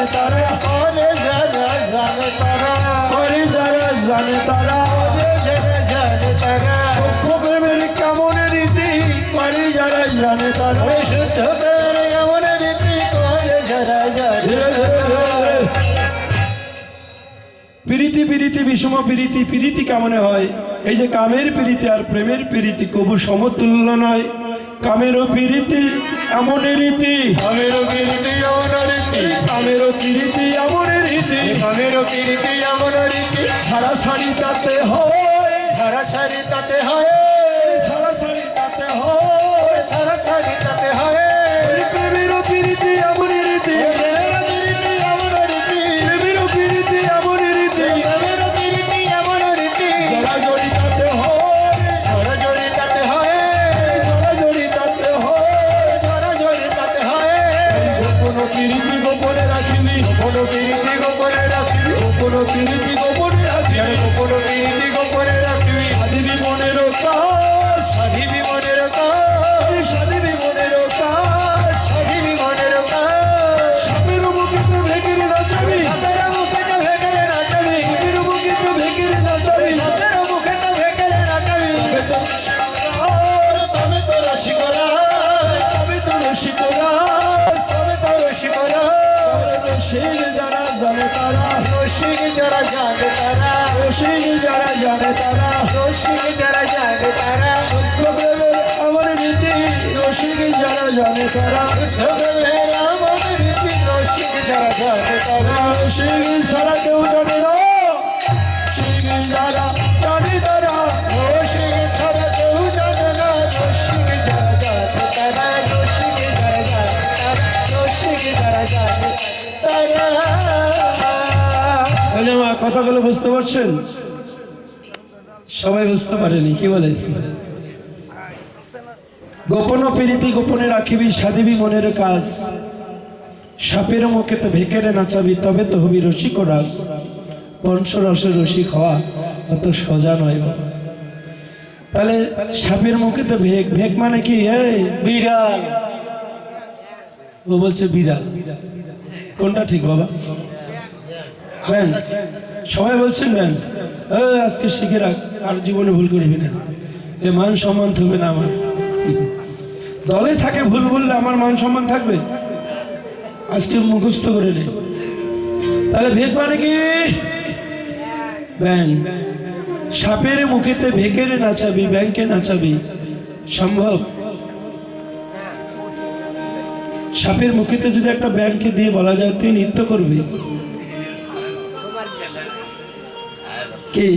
জানে তারা, ওরে যারা জানে তারা, ওরে যারা জানে তারা, ওরে যারা জানে তারা, সূক্ষ্ম প্রেমের কেমন রীতি করে যারা জানে তারা। ওরে শুদ্ধ প্রেমের কেমন রীতি করে যারা জানে তারা। প্রীতি প্রীতি বিষম প্রীতি, প্রীতি কেমন হয়? এই যে কামের প্রীতি আর প্রেমের প্রীতি কবু সমতুল্য নয়। কামেরও প্রীতি এমন রীতি, কামেরও প্রীতি এমন রীতি, কামেরও প্রীতি এমন রীতি, কামেরও প্রীতি এমন রীতি, ছাড়াছাড়ি তাতে হয়, ছাড়াছাড়ি তাতে হয়, ছাড়াছাড়ি তাতে হয়, ছাড়াছাড়ি তাতে হয়। প্রেমেরও প্রীতি এমন রীতি, প্রেমেরও প্রীতি এমন রীতি, প্রেমেরও প্রীতি এমন রীতি, প্রেমেরও প্রীতি এমন রীতি, জড়াজড়ি তাতে হয়, জড়াজড়ি তাতে হয়, জড়াজড়ি তাতে হয়। জড়াজড়ি তাতে হয়। গোপন প্রীতি গোপনে রাখিবি, গোপন প্রীতি গোপনে রাখিবি, গোপন প্রীতি গোপনে রাখিবি, গোপন প্রীতি গোপনে রাখিবি, সাধিবি মনের কাজ, সাধিবি মনের কাজ, সাধিবি মনের কাজ। সাধিবি মনের কাজ। সাপের মুখে ভেঙে নাচাবি, সাপের মুখে তো ভেঙে নাচাবি, সাপের মুখে ভেঙে নাচাবি, সাপের মুখে তো ভেঙে নাচাবি। তবে তো রসিকরা, তবে তো রসিকরা, তবে তো রসিকরা, রসিক যারা জানে তারা, রসিক যারা জানে তারা, রসিক যারা জানে তারা, রসিক যারা জানে তারা, সূক্ষ্ম প্রেমের আমার রীতি রসিক যারা জানে তারা, প্রেমের এমন রীতি রসিক যারা জানে তারা, রসিক ছাড়া কেউ জানে না, রসিক যারা জানে তারা, রসিক ছাড়া কেউ জানে না, রসিক যারা জানে তারা, রসিক যারা জানে তারা, রসিক যারা জানে তারা। তাহলে আমার কথাগুলো বুঝতে পারছেন? সবাই বুঝতে পারেনি, কি বলে? গোপন প্রীতি গোপনে রাখিবি, সাধিবি মনের কাজ। সাপের মুখে তো ভেকেরে নাচাবি, তবে তো হবি রসিক রাজ। পঞ্চরসের রসিক হওয়া অত সোজা নয় বাবা। তাহলে সাপের মুখে তো ভেক, ভেক মানে কি? এই বিড়াল, ও বলছে বিড়াল। কোনটা ঠিক বাবা? ব্যাং, সবাই বলছেন ব্যাং। আজকে শিখে রাখ, আর জীবনে ভুল করবি না, এ মান সম্মান থাকবে না আমার। দলে থাকে ভুল বললে আমার মান সম্মান থাকবে? আজকে মুখস্থ করে নে। তাহলে ভেক মানে কি? ব্যাং। সাপের মুখেতে ভেকের নাচাবি, ব্যাংকে নাচাবি, সম্ভব? সাপের মুখেতে যদি একটা ব্যাংকে দিয়ে বলা যায় তুই নৃত্য করবি, কি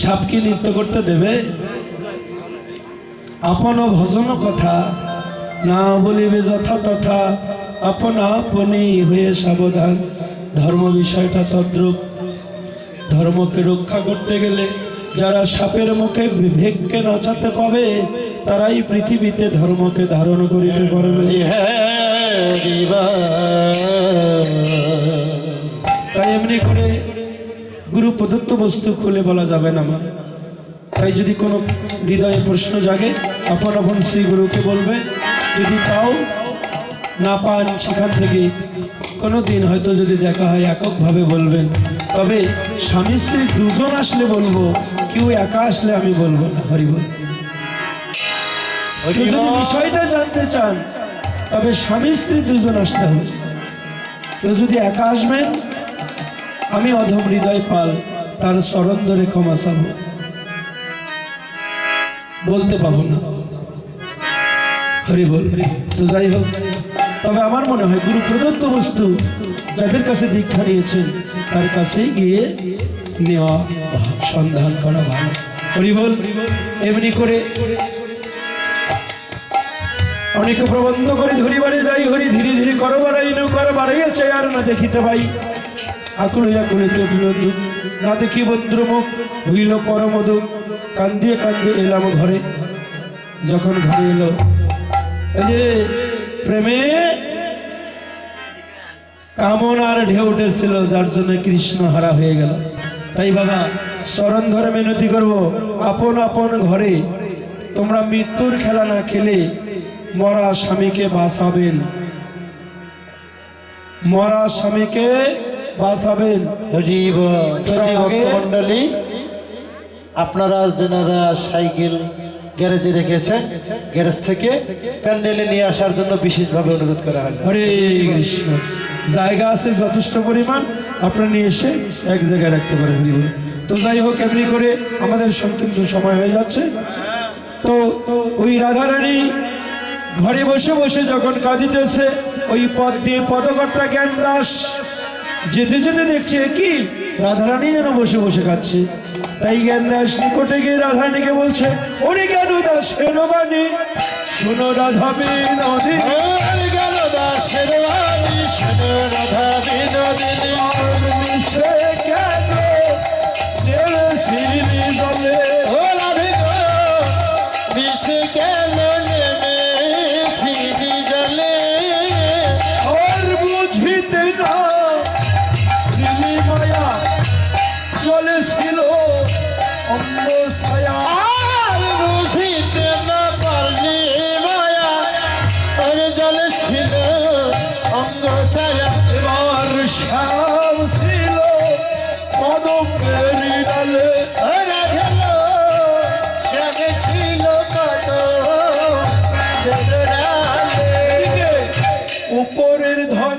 সাপকে নৃত্য করতে দেবে? আপন ভজন কথা না বলিবে যথা তথা, আপন আপনি হয়ে সাবধান। ধর্ম বিষয়টা তদ্রূপ। ধর্মকে রক্ষা করতে গেলে যারা সাপের মুখে ভেগকে নাচাতে পাবে তারাই পৃথিবীতে ধর্মকে ধারণ করিতে পারবে। তাই এমনি করে গুরু প্রদত্ত বস্তু খুলে বলা যাবে না মা। তাই যদি কোনো হৃদয়ে প্রশ্ন জাগে আপন আপন শ্রী গুরুকে বলবে। যদি তাও না পান সেখান থেকে কোনো দিন হয়তো যদি দেখা হয় এককভাবে বলবেন। তবে স্বামী স্ত্রী দুজন আসলে বলবো, কেউ একা আসলে আমি বলবো না। হরিবল। যদি বিষয়টা জানতে চান তবে স্বামী স্ত্রী দুজন আসতে হবে। কেউ যদি একা আসবেন আমি অধম হৃদয় পাল তার চরণ ধরে ক্ষমা চাবো, বলতে পাবো না। হরিবল। তো যাই হোক, তবে আমার মনে হয় গুরু প্রদত্ত বস্তু যাদের কাছে দীক্ষা নিয়েছেন তার কাছেই গিয়ে নেওয়া, সন্ধান করা ভালো। হরিবল। এমনি করে অনেকে প্রবন্ধ করে ধরিবারে যাই হরি ধীরে ধীরে কর বাড়াই নৌকার বাড়াইয়াছে আর না দেখিতে পাই। আকুলে আকুলে চলিল দুঃখ না দেখি বন্দ্রমুখ হইল পরম দুঃখ। কান্দিয়ে কান্দিয়ে এলাম ঘরে। যখন ঘরে এলো এই যে প্রেমে কামনার ঢেউ উঠেছিল, যার জন্য কৃষ্ণ হারা হয়ে গেল। তাই বাবা চরণ ধরে মিনতি করবো, আপন আপন ঘরে তোমরা মৃত্যুর খেলা না খেলে মরা স্বামীকে বাঁচাবেন। মরা স্বামীকে বাঁচাবেন। হরিব ভক্তমণ্ডলী, আপনারা যারা সাইকেল গ্যারেজে রেখেছেন, গ্যারেজ থেকে প্যান্ডেলে নিয়ে আসার জন্য বিশেষভাবে অনুরোধ করা হলো। হরে কৃষ্ণ। জায়গা আছে যথেষ্ট পরিমাণ, আপনারা নিয়ে এসে এক জায়গায় রাখতে পারেন। হরি বল। তো যাই হোক, এমনি করে আমাদের সংকীর্ণ সময় হয়ে যাচ্ছে। তো ওই রাধারানী ঘরে বসে বসে যখন কাঁদিতেছে, ওই পথ দিয়ে পদকর্তা জ্ঞান দাস যেতে যেতে দেখছে কি রাধারানী যেন বসে বসে কাঁদছে। তাই জ্ঞান দাস নিকটে গিয়ে রাধারানীকে বলছে, ওরে জ্ঞান দাস বাণী শোনো রাধা বিনোদিনী, জ্ঞান দাসের বাণী শোনো রাধা বিনোদিনী, মিশে কেন নেমেছিলি জলে, ও রাধে গো মিশে কেন নেমেছিলি জলে, আর বুঝিতে না দিলি মায়া জলে ছিল অঙ্গ ছায়া, আর বুঝিতে না পারলি মায়া, আর জলে ছিল অঙ্গ ছায়া, এবার শ্যাম ছিল পদমের ডালে, রাধে গো শ্যামে ছিল কত ডালে, উপরের ধন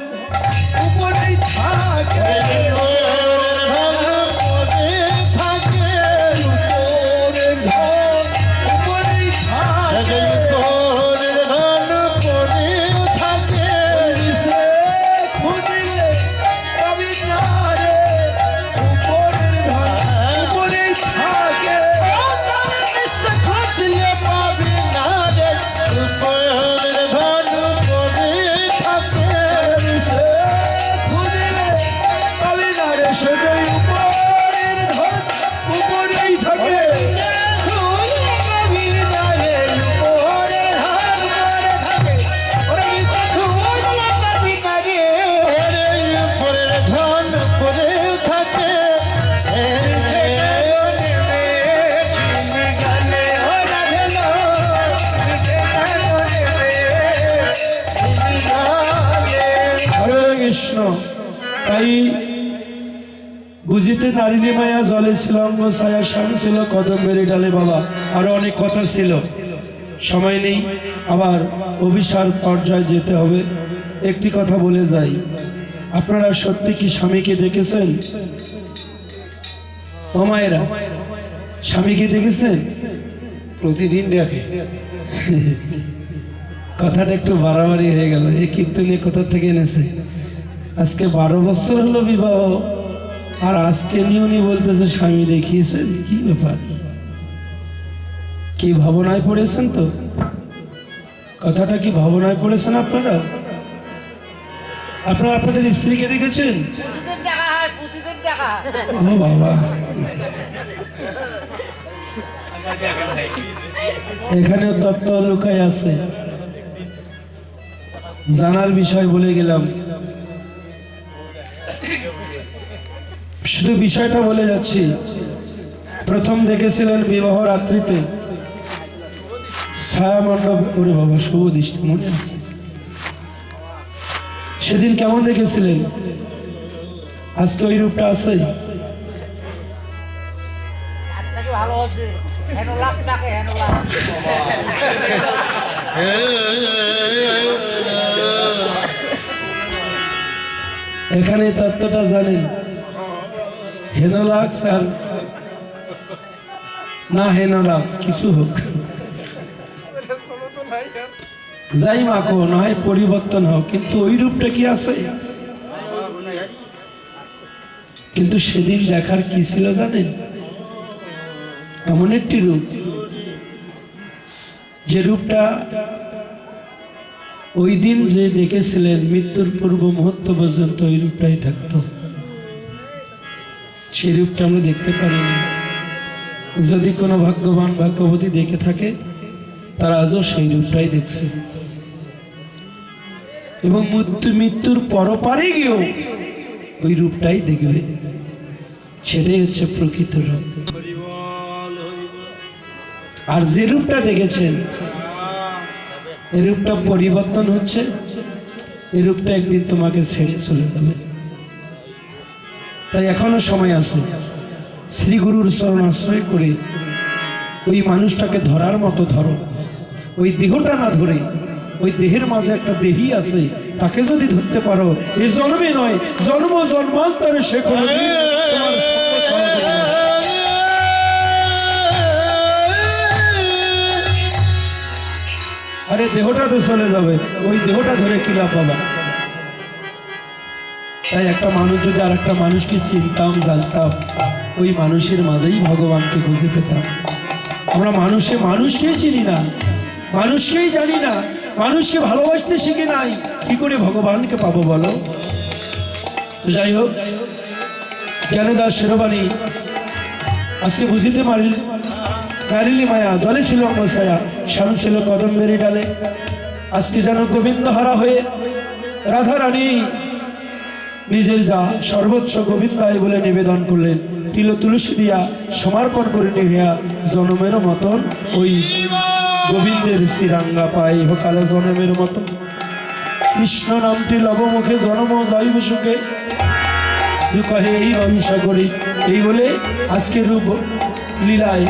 উপরেই থাকে, উপরের ধন উপরেই থাকে, সে খুঁজিলে পাবি না রে, উপরের ধন উপরেই থাকে, সে খুঁজিলে পাবি না রে, সেটাই উপরের ধন উপরেই থাকে। হরে কৃষ্ণ। তাই বুঝিতে নারিনী মায়া জলে ছিল অঙ্গ ছায়া, শ্যাম ছিল কদম্বের ডালে। বাবা আরো অনেক কথা ছিল, সময় নেই, আবার অভিসার পর্যায়ে যেতে হবে। একটি কথা বলে যাই, আপনারা সত্যি কি স্বামীকে দেখেছেন? ও মায়েরা, স্বামীকে দেখেছেন? প্রতিদিন দেখে। কথাটা একটু বাড়াবাড়ি হয়ে গেল। এই কীর্তনে কোথা থেকে এনেছে? আজকে 12 বছর হলো বিবাহ, আর আজকে নিয়ে উনি বলতেছে স্বামী দেখিয়েছেন। কি ব্যাপার? কি ভাবনায় পড়েছেন? তো কথাটা কি ভাবনায় পড়েছেন আপনারা? আপনারা আপনাদের স্ত্রীকে দেখেছেন? ও বাবা, এখানেও তত্ত্ব লুকাই আছে। জানার বিষয় বলে গেলাম, শুধু বিষয়টা বলে যাচ্ছি। প্রথম দেখেছিলেন বিবাহ রাত্রিতে ছায়া মণ্ডপ, ওরে বাবা শুভ দৃষ্টি মনে আছে। সেদিন কেমন দেখেছিলেন? আজকে ওই রূপটা আছে? এখানে তত্ত্বটা জানেন? হেনোলাক্স আর না হেনোলাক্স কিছু হোক, যাই মাখো না হয় পরিবর্তন হোক, কিন্তু ওই রূপটা কি আছে? কিন্তু সেদিন দেখার কি ছিল জানেন? এমন একটি রূপ, যে রূপটা ওই দিন যে দেখেছিলেন মৃত্যুর পূর্ব মুহূর্ত পর্যন্ত ওই রূপটাই থাকতো। সেই রূপটা আমরা দেখতে পারিনি। যদি কোনো ভাগ্যবান ভাগ্যবতী দেখে থাকে, তারা আজও সেই রূপটাই দেখছে, এবং মৃত্যুর পরপারে গিয়েও ওই রূপটাই দেখবে। সেটাই হচ্ছে প্রকৃত রূপ। আর যে রূপটা দেখেছেন, এই রূপটা পরিবর্তন হচ্ছে, এই রূপটা একদিন তোমাকে ছেড়ে চলে যাবে। তাই এখনো সময় আছে, শ্রী গুরুর চরণ আশ্রয় করে ওই মানুষটাকে ধরার মতো ধরো। ওই দেহটা না ধরে, ওই দেহের মাঝে একটা দেহি আছে, তাকে যদি ধরতে পারো, এই জন্মে নয় জন্ম জন্মান্তরে সে কোনোদিন তোমার সঙ্গ ছাড়া করবে না। আরে দেহটা তো চলে যাবে, ওই দেহটা ধরে কি লাভ বাবা? তাই একটা মানুষ যদি আর একটা মানুষকে চিনতাম, জানতাম, ওই মানুষের মাঝেই ভগবানকে খুঁজে পেতাম। আমরা মানুষকেই চিনি না, মানুষকেই জানি না, মানুষকে ভালোবাসতে শিখে নাই, কি করে ভগবানকে পাবো বলো? তো যাই হোক, জ্ঞানদাস শেরবাণী আজকে বুঝিতে নারিলি মায়া, জলে ছিল ছায়া, শ্যাম ছিল কদম্বেরি ডালে। আজকে যেন গোবিন্দ হারা হয়ে রাধা রানী নিজের যা সর্বোচ্চ গোবিন্দায় বলে নিবেদন করলেন, তিল তুলসী দিয়া সমর্পণ করে নিভিয়া জনমের মতন ওই গোবিন্দের শ্রীরাঙ্গা পাই হোকালে জনমের মতো। কৃষ্ণ নামটি লবমুখে জনম জৈব সুখে কহে এই বংশা করি, এই বলে আজকের রূপ লীলায়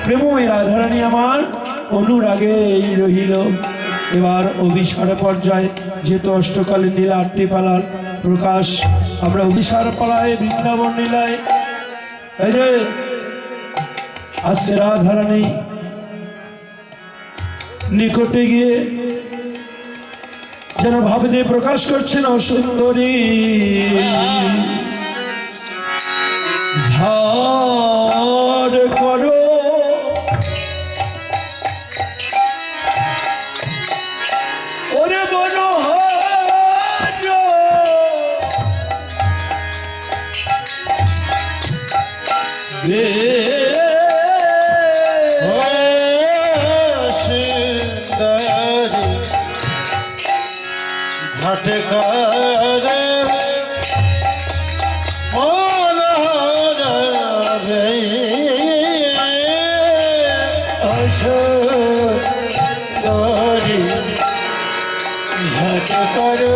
প্রেমময় রাধারানী আমার অনুরাগে এই রহিল। এবার অভিসার পর্যায়ে যেহেতু অষ্টকালে নীলা আটটি পালার প্রকাশ, আমরা অভিসার পালায় বৃন্দাবন লীলায় এই যে আজকে রাধারানী নিকটে গিয়ে যেন ভাব দিয়ে প্রকাশ করছেন, অসুন্দরী ঝাড় করো ওরে মনোহর ঝটকারে মনোহরে অসুন্দরী ঝটকারে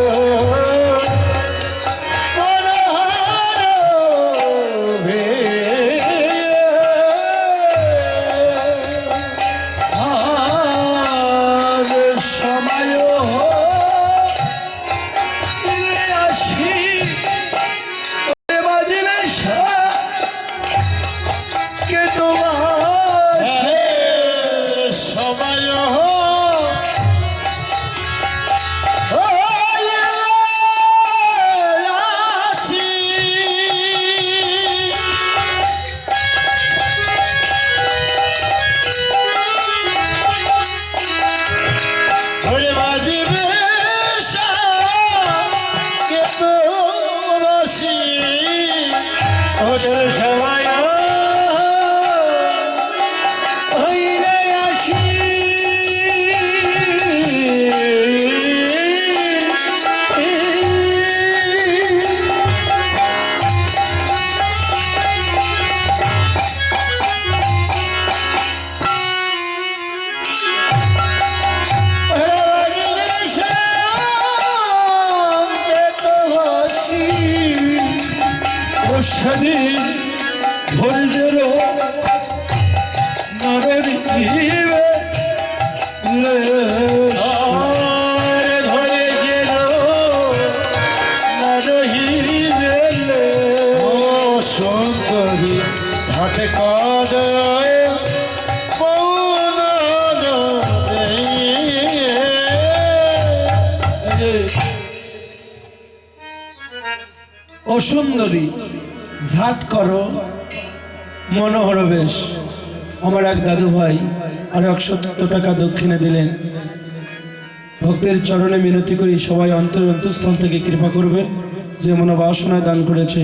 সেদিন ধৈর্যের নরদিবে ধৈর্যের নরহিবে ও সুন্দরী ঝটকার অসুন্দরী ঝাট করো মনোহর বেশ। আমার এক দাদু ভাই আর 170 টাকা দক্ষিণে দিলেন। ভক্তের চরণে মিনতি করি সবাই অন্তঃস্থল থেকে কৃপা করবেন, যে মনোবাসনায় দান করেছে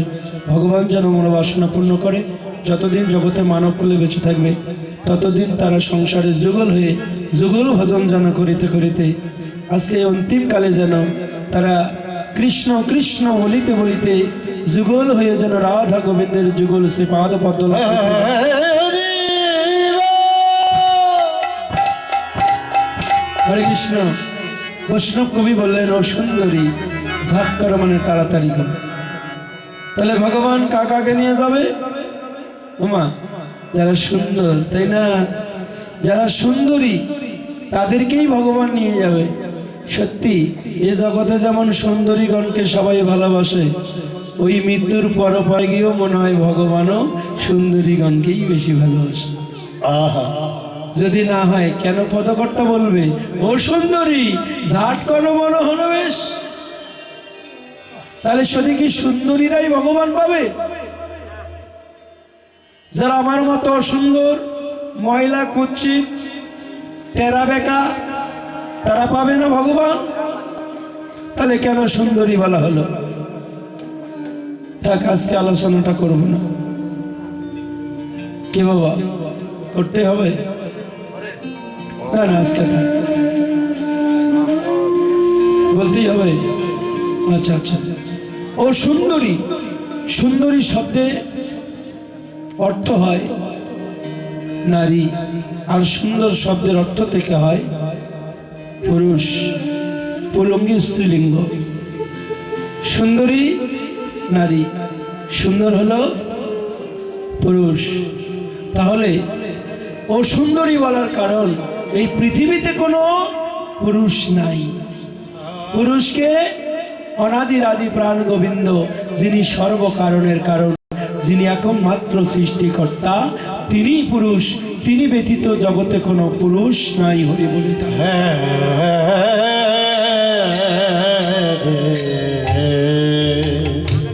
ভগবান যেন মনোবাসনা পূর্ণ করে। যতদিন জগতে মানব কুলে বেঁচে থাকবে ততদিন তারা সংসারে যুগল হয়ে যুগল ভজন যেন করিতে করিতে আজকে অন্তিমকালে যেন তারা কৃষ্ণ কৃষ্ণ বলিতে বলিতে যুগল হয়ে যেন রাধা গোবিন্দের যুগল শ্রী পাদ পদ্ম হরে কৃষ্ণ। বৈষ্ণব কবি বললেন ও সুন্দরী ঝাঁপ করো মানে তাড়াতাড়ি করো। তাহলে ভগবান কাকাকে নিয়ে যাবে? ওমা যারা সুন্দর, তাই না? যারা সুন্দরী তাদেরকেই ভগবান নিয়ে যাবে। সত্যি এ জগতে যেমন সুন্দরীগণকে সবাই ভালোবাসে, ওই মৃত্যুর পরে গিয়েও মনে হয় ভগবানও সুন্দরীগণকেই বেশি ভালোবাসে। আহা, যদি না হয় কেন পদকর্তা বলবে ও সুন্দরী ঝাট করো মনে হলো বেশ? তাহলে শুধু কি সুন্দরীরাই ভগবান পাবে? যারা আমার মতো সুন্দর, ময়লা, কুচ্ছিত, টেরা বেকা, তারা পাবে না ভগবান? তাহলে কেন সুন্দরী বলা হলো? থাক, আজকে আলোচনাটা করব না। কি বাবা, করতে হবে? না না, আজকে থাক, বলতেই হবে। আচ্ছা আচ্ছা। ও সুন্দরী, সুন্দরী শব্দে অর্থ হয় নারী, আর সুন্দর শব্দের অর্থ থেকে হয় পুরুষ, পুল্লিঙ্গ স্ত্রীলিঙ্গ। সুন্দরী নারী, সুন্দর হলো পুরুষ। তাহলে ও সুন্দরী বলার কারণ এই পৃথিবীতে কোনো পুরুষ নাই। পুরুষকে অনাদির আদি প্রাণ গোবিন্দ, যিনি সর্বকারণের কারণ, যিনি একমাত্র সৃষ্টিকর্তা, তিনি পুরুষ। তিনি ব্যতীত জগতে কোনো পুরুষ নাই। হরি বলি তা।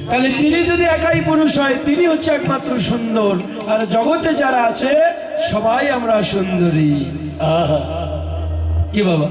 তাহলে তিনি যদি একাই পুরুষ হয়, তিনি হচ্ছে একমাত্র সুন্দর। আর জগতে যারা আছে সবাই আমরা সুন্দরী। আহা, কি বাবা?